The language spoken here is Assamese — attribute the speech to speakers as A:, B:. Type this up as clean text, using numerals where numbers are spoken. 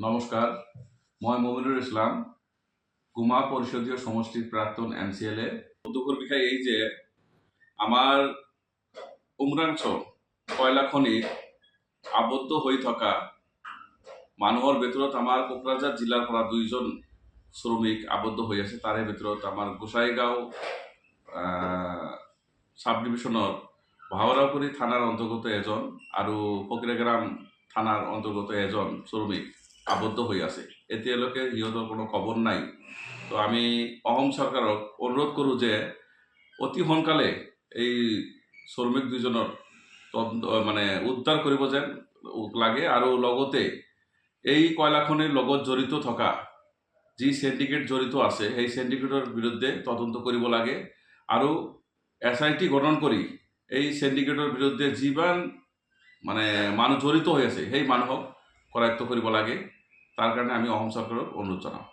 A: নমস্কাৰ, মই মমিনুৰ ইছলাম, কুমা পৰিষদীয় সমষ্টিৰ প্ৰাক্তন MCLA। দুখৰ বিষয় এই যে আমাৰ উমৰাংচল কয়লা খনিত আবদ্ধ হৈ থকা মানুহৰ ভিতৰত আমাৰ কোকৰাঝাৰ জিলাৰ পৰা 2জন শ্ৰমিক আবদ্ধ হৈ আছে। তাৰে ভিতৰত আমাৰ গোসাইগাঁও সাব ডিভিশনৰ ভাৱৰাপুৰী থানাৰ অন্তৰ্গত এজন আৰু ফকিৰাগ্ৰাম থানাৰ অন্তৰ্গত এজন শ্ৰমিক আবদ্ধ হৈ আছে। এতিয়ালৈকে সিহঁতৰ কোনো খবৰ নাই। তো আমি অসম চৰকাৰক অনুৰোধ কৰোঁ যে অতি সোনকালে এই শ্ৰমিক দুজনৰ উদ্ধাৰ কৰিব যেন লাগে, আৰু লগতে এই কয়লা খনিৰ লগত জড়িত থকা যি সিন্ডিকেট জড়িত আছে সেই সিন্ডিকেটৰ বিৰুদ্ধে তদন্ত কৰিব লাগে, আৰু SIT গঠন কৰি এই সিন্ডিকেটৰ বিৰুদ্ধে যিমান মানুহ জড়িত হৈ আছে সেই মানুহক কৰায়ত্ব কৰিব লাগে। তাৰ কাৰণে আমি অসম চৰকাৰক অনুৰোধ জনাওঁ।